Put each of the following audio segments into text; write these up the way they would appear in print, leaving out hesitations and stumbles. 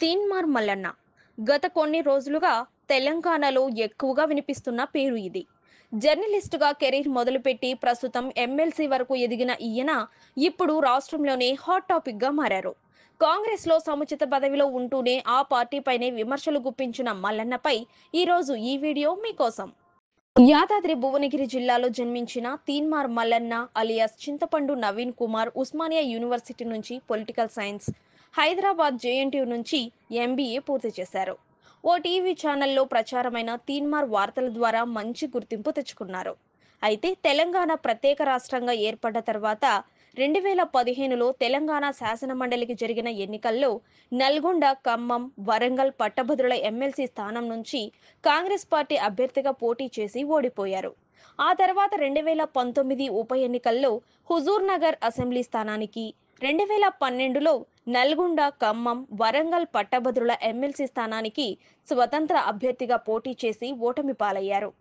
తీన్మార్ మల్లన్న గత కొన్ని రోజులుగా తెలంగాణలో ఎక్కువగా వినిపిస్తున్న పేరు ఇది. జర్నలిస్టుగా కెరీర్ మొదలుపెట్టి ప్రస్తుతం ఎమ్మెల్సీ వరకు ఎదిగిన ఈయన ఇప్పుడు రాష్ట్రంలోనే హాట్ టాపిక్ గా మారారు. కాంగ్రెస్ లో సముచిత పదవిలో ఉంటూనే ఆ పార్టీపైనే విమర్శలు గుప్పించిన మల్లన్నపై ఈరోజు ఈ వీడియో మీకోసం. యాదాద్రి భువనగిరి జిల్లాలో జన్మించిన తీన్మార్ మల్లన్న అలియాస్ చింతపండు నవీన్ కుమార్ ఉస్మానియా యూనివర్సిటీ నుంచి పొలిటికల్ సైన్స్, హైదరాబాద్ జేఎన్టీయూ నుంచి ఎంబీఏ పూర్తి చేశారు. ఓ టీవీ ఛానల్లో ప్రచారమైన తీన్మార్ వార్తల ద్వారా మంచి గుర్తింపు తెచ్చుకున్నారు. అయితే తెలంగాణ ప్రత్యేక రాష్ట్రంగా ఏర్పడ్డ తర్వాత 2015లో తెలంగాణ శాసనమండలికి జరిగిన ఎన్నికల్లో నల్గొండ, ఖమ్మం, వరంగల్ పట్టభద్రుల ఎమ్మెల్సీ స్థానం నుంచి కాంగ్రెస్ పార్టీ అభ్యర్థిగా పోటీ చేసి ఓడిపోయారు. ఆ తర్వాత 2019 ఉప ఎన్నికల్లో హుజూర్ నగర్ అసెంబ్లీ స్థానానికి, 2012లో నల్గొండ, ఖమ్మం, వరంగల్ పట్టభద్రుల ఎమ్మెల్సీ స్థానానికి స్వతంత్ర అభ్యర్థిగా పోటీ చేసి ఓటమి పాలయ్యారు.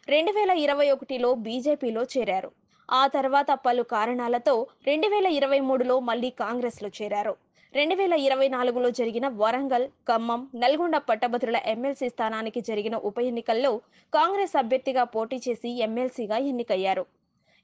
2021లో బీజేపీలో చేరారు. ఆ తర్వాత పలు కారణాలతో 2023లో మళ్లీ కాంగ్రెస్లో చేరారు. 2024లో జరిగిన వరంగల్, ఖమ్మం, నల్గొండ పట్టభద్రుల ఎమ్మెల్సీ స్థానానికి జరిగిన ఉప ఎన్నికల్లో కాంగ్రెస్ అభ్యర్థిగా పోటీ చేసి ఎమ్మెల్సీగా ఎన్నికయ్యారు.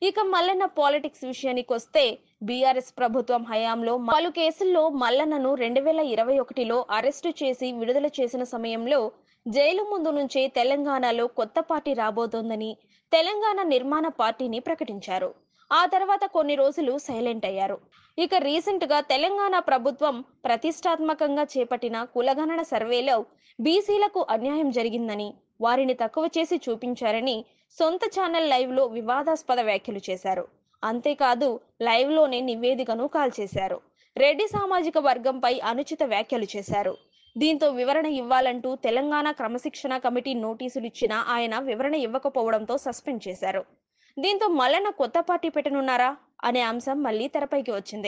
ఇక మల్లన్న పాలిటిక్స్ విషయానికొస్తే బీఆర్ఎస్ ప్రభుత్వం హయాంలో పలు కేసుల్లో మల్లన్నను 2021లో అరెస్టు చేసి విడుదల చేసిన సమయంలో జైలు ముందు నుంచే తెలంగాణలో కొత్త పార్టీ రాబోతోందని, తెలంగాణ నిర్మాణ పార్టీని ప్రకటించారు. ఆ తర్వాత కొన్ని రోజులు సైలెంట్ అయ్యారు. ఇక రీసెంట్ గా తెలంగాణ ప్రభుత్వం ప్రతిష్టాత్మకంగా చేపట్టిన కులగణన సర్వేలో బీసీలకు అన్యాయం జరిగిందని, వారిని తక్కువ చేసి చూపించారని సొంత ఛానల్ లైవ్ లో వివాదాస్పద వ్యాఖ్యలు చేశారు. అంతేకాదు లైవ్ లోనే నివేదికను కాల్చేశారు. రెడ్డి సామాజిక వర్గంపై అనుచిత వ్యాఖ్యలు చేశారు. దీంతో వివరణ ఇవ్వాలంటూ తెలంగాణ క్రమశిక్షణ కమిటీ నోటీసులు ఇచ్చినా ఆయన వివరణ ఇవ్వకపోవడంతో సస్పెండ్ చేశారు. దీంతో మల్లన్న కొత్త పార్టీ పెట్టనున్నారా అనే అంశం మళ్లీ తెరపైకి వచ్చింది.